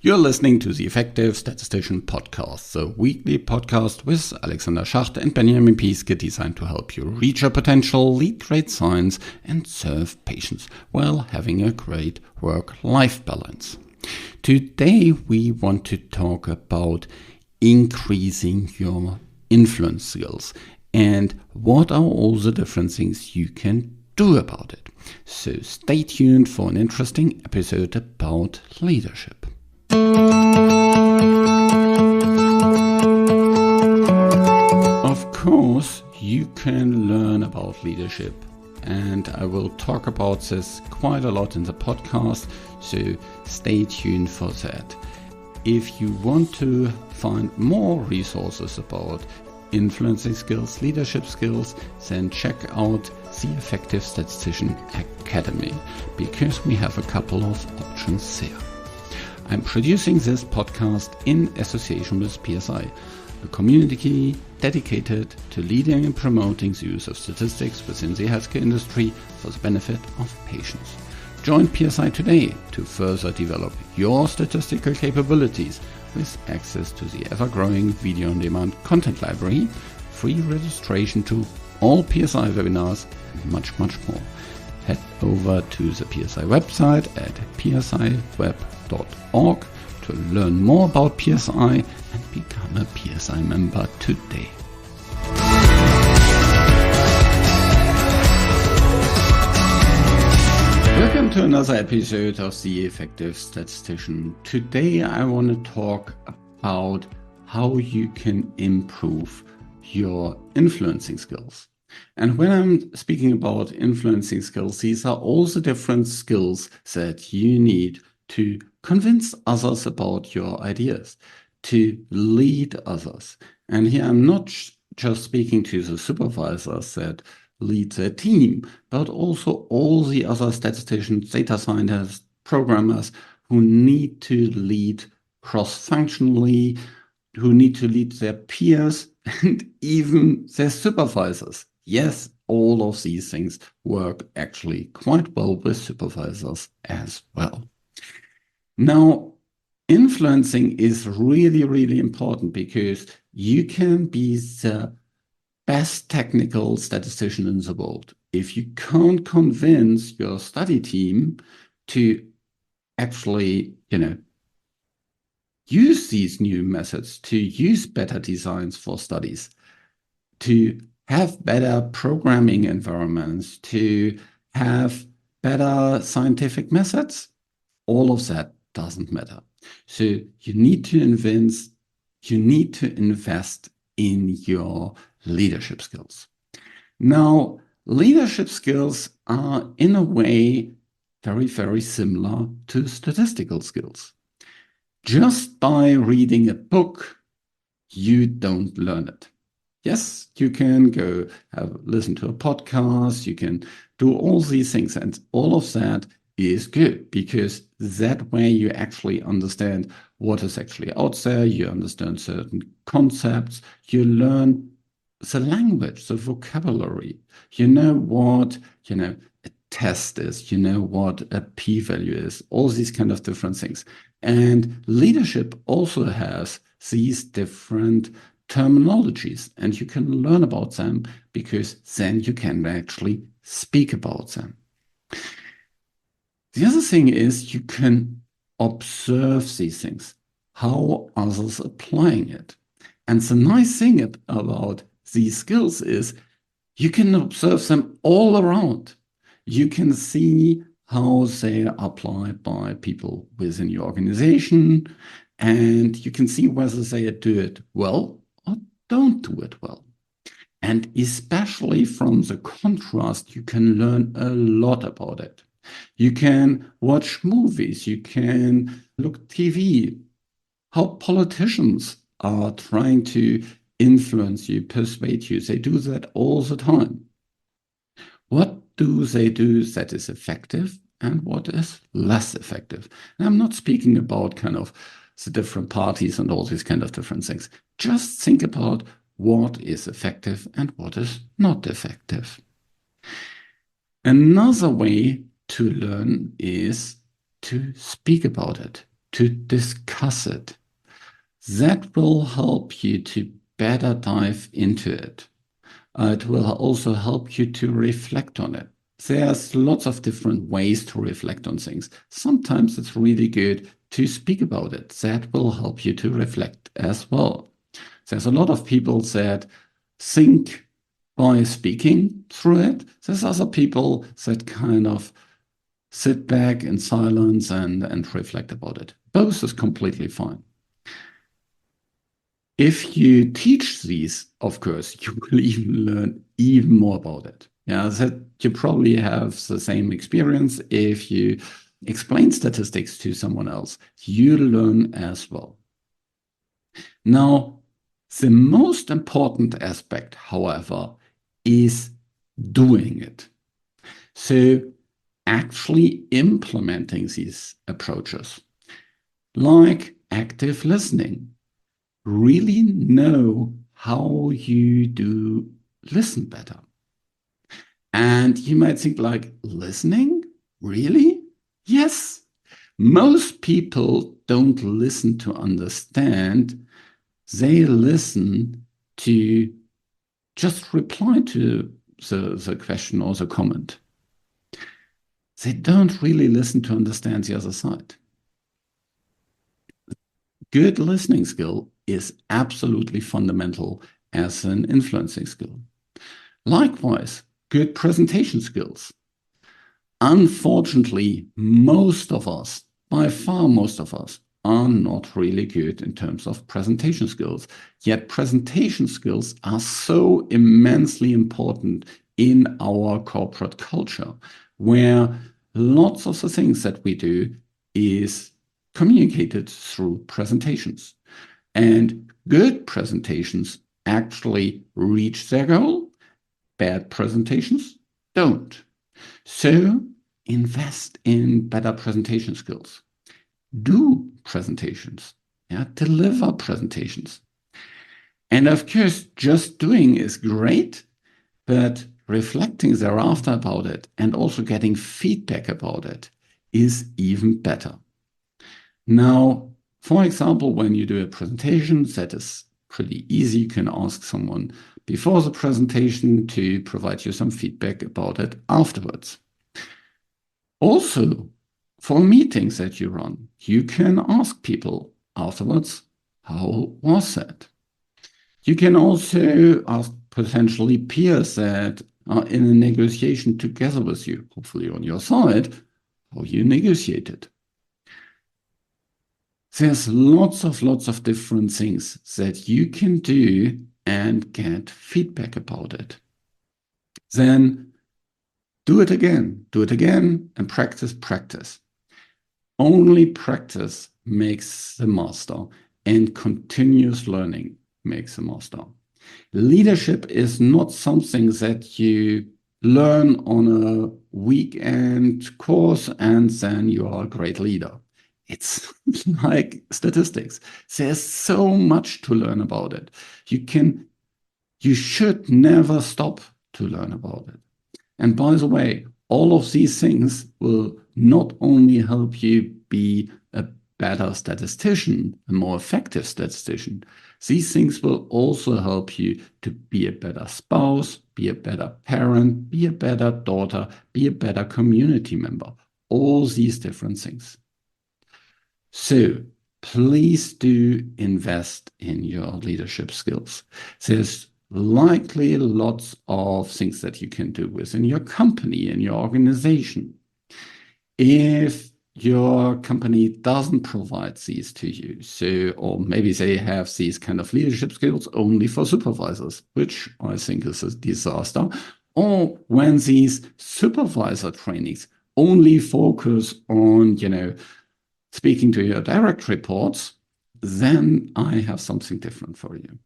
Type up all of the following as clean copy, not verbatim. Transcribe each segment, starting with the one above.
You're listening to the Effective Statistician podcast, the weekly podcast with Alexander Schacht and Benjamin Pieske, designed to help you reach your potential, lead great science, and serve patients while having a great work-life balance. Today we want to talk about increasing your influence skills and what are all the different things you can do about it. So stay tuned for an interesting episode about leadership. Of course, you can learn about leadership, and I will talk about this quite a lot in the podcast, so stay tuned for that. If you want to find more resources about influencing skills, leadership skills, then check out the Effective Statistician Academy, because we have a couple of options there. I'm producing this podcast in association with PSI, a community dedicated to leading and promoting the use of statistics within the healthcare industry for the benefit of patients. Join PSI today to further develop your statistical capabilities with access to the ever-growing video-on-demand content library, free registration to all PSI webinars, and much, much more. Head over to the PSI website at psiweb.org to learn more about PSI and become a PSI member today. Welcome to another episode of The Effective Statistician. Today I want to talk about how you can improve your influencing skills. And when I'm speaking about influencing skills, these are all the different skills that you need to convince others about your ideas, to lead others. And here I'm not just speaking to the supervisors that lead their team, but also all the other statisticians, data scientists, programmers who need to lead cross-functionally, who need to lead their peers and even their supervisors. Yes, all of these things work actually quite well with supervisors as well. Now, influencing is really, really important because you can be the best technical statistician in the world. If you can't convince your study team to actually, use these new methods, to use better designs for studies, to have better programming environments, to have better scientific methods, all of that doesn't matter. So you need to invest in your leadership skills. Now, leadership skills are in a way very, very similar to statistical skills. Just by reading a book, you don't learn it. Yes, you can go listen to a podcast, you can do all these things, and all of that is good because that way you actually understand what is actually out there, you understand certain concepts, you learn the language, the vocabulary, you know what, a test is, you know what a p-value is, all these kind of different things. And leadership also has these different terminologies, and you can learn about them because then you can actually speak about them. The other thing is you can observe these things, how others are applying it. And the nice thing about these skills is you can observe them all around. You can see how they are applied by people within your organization, and you can see whether they do it well or don't do it well. And especially from the contrast, you can learn a lot about it. You can watch movies, you can look TV, how politicians are trying to influence you, persuade you. They do that all the time. What do they do that is effective and what is less effective? And I'm not speaking about kind of the different parties and all these kind of different things. Just think about what is effective and what is not effective. Another way to learn is to speak about it, to discuss discuss it. That will help you to better dive into it. It will also help you to reflect on it. There's lots of different ways to reflect on things. Sometimes it's really good to speak about it. That will help you to reflect as well. There's a lot of people that think by speaking through it. There's other people that kind of sit back in silence and reflect about it. Both is completely fine. If you teach these, of course, you will even learn even more about it. Yeah, that you probably have the same experience. If you explain statistics to someone else, you learn as well. Now, the most important aspect, however, is doing it. So actually implementing these approaches, like active listening. Really know how you do listen better. And you might think like, listening? Really? Yes. Most people don't listen to understand. They listen to just reply to the question or the comment. They don't really listen to understand the other side. Good listening skill is absolutely fundamental as an influencing skill. Likewise, good presentation skills. Unfortunately, most of us, by far most of us, are not really good in terms of presentation skills. Yet presentation skills are so immensely important in our corporate culture, where lots of the things that we do is communicated through presentations. And good presentations actually reach their goal. Bad presentations don't. So invest in better presentation skills. Do presentations. Yeah, deliver presentations. And of course, just doing is great, but reflecting thereafter about it and also getting feedback about it is even better. Now, for example, when you do a presentation, that is pretty easy. You can ask someone before the presentation to provide you some feedback about it afterwards. Also, for meetings that you run, you can ask people afterwards, how was that? You can also ask potentially peers that are in a negotiation together with you, hopefully on your side, how you negotiated. There's lots of different things that you can do and get feedback about it. Then do it again and practice. Only practice makes the master, and continuous learning makes the master. Leadership is not something that you learn on a weekend course and then you are a great leader. It's like statistics. There's so much to learn about it. You should never stop to learn about it. And by the way, all of these things will not only help you be a better statistician, a more effective statistician, these things will also help you to be a better spouse, be a better parent, be a better daughter, be a better community member. All these different things. So please do invest in your leadership skills. There's likely lots of things that you can do within your company and your organization. If your company doesn't provide these to you, or maybe they have these kind of leadership skills only for supervisors, which I think is a disaster, or when these supervisor trainings only focus on, speaking to your direct reports, then I have something different for you.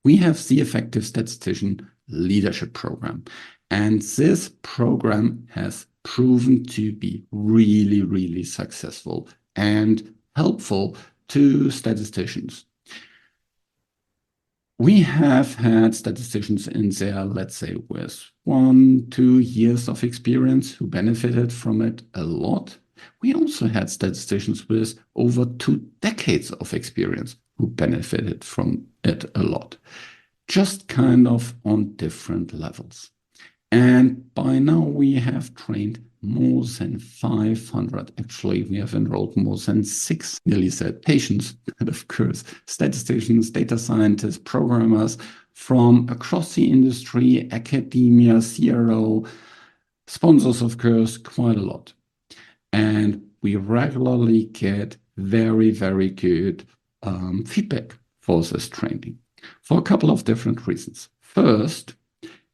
We have the Effective Statistician Leadership Program, and this program has proven to be really successful and helpful to statisticians. We have had statisticians in there, let's say, with 1-2 years of experience who benefited from it a lot. We also had statisticians with over 2 decades of experience who benefited from it a lot, just kind of on different levels. And by now we have trained more than 500. Actually, we have enrolled more than 6 nearly said patients, and of course, statisticians, data scientists, programmers from across the industry, academia, CRO, sponsors, of course, quite a lot. And we regularly get very, very good feedback for this training for a couple of different reasons. First,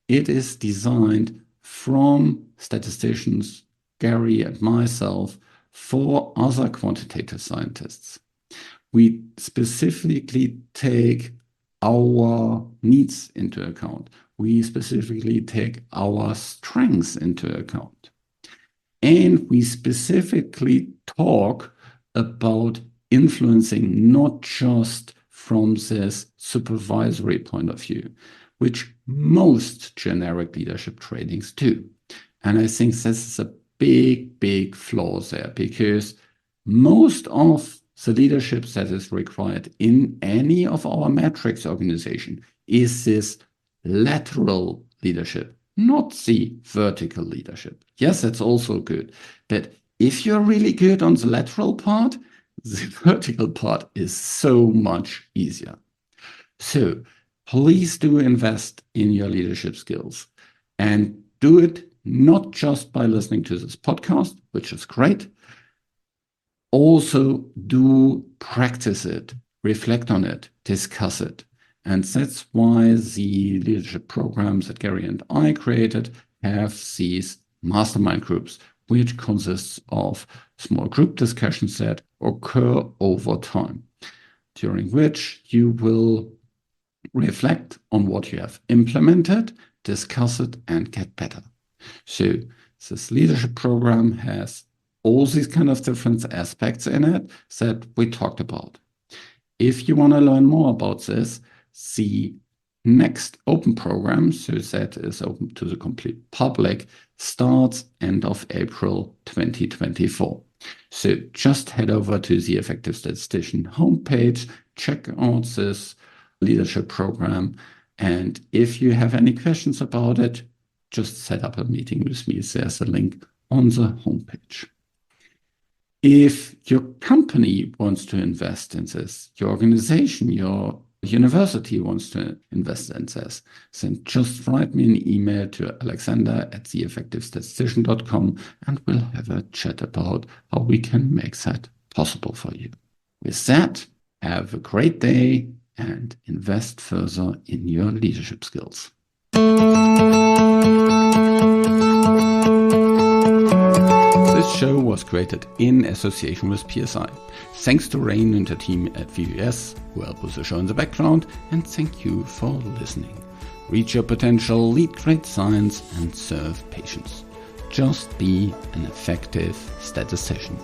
it is designed from statisticians, Gary and myself, for other quantitative scientists. We specifically take our needs into account. We specifically take our strengths into account. And we specifically talk about influencing not just from this supervisory point of view, which most generic leadership trainings do. And I think this is a big, big flaw there, because most of the leadership that is required in any of our metrics organization is this lateral leadership, not the vertical leadership. Yes, that's also good. But if you're really good on the lateral part, the vertical part is so much easier. So please do invest in your leadership skills, and do it not just by listening to this podcast, which is great. Also do practice it, reflect on it, discuss it. And that's why the leadership programs that Gary and I created have these mastermind groups, which consists of small group discussions that occur over time, during which you will reflect on what you have implemented, discuss it, and get better. So this leadership program has all these kind of different aspects in it that we talked about. If you want to learn more about this, the next open program, so that is open to the complete public, starts end of April 2024. So just head over to the Effective Statistician homepage, check out this leadership program, and if you have any questions about it, just set up a meeting with me. There's a link on the homepage. If your company wants to invest in this, your organization, your university wants to invest in this, then just write me an email to alexander@theeffectivestatistician.com, and we'll have a chat about how we can make that possible for you. With that, have a great day and invest further in your leadership skills. This show was created in association with PSI. Thanks to Rain and the team at VUS who help with the show in the background, and thank you for listening. Reach your potential, lead great science, and serve patients. Just be an effective statistician.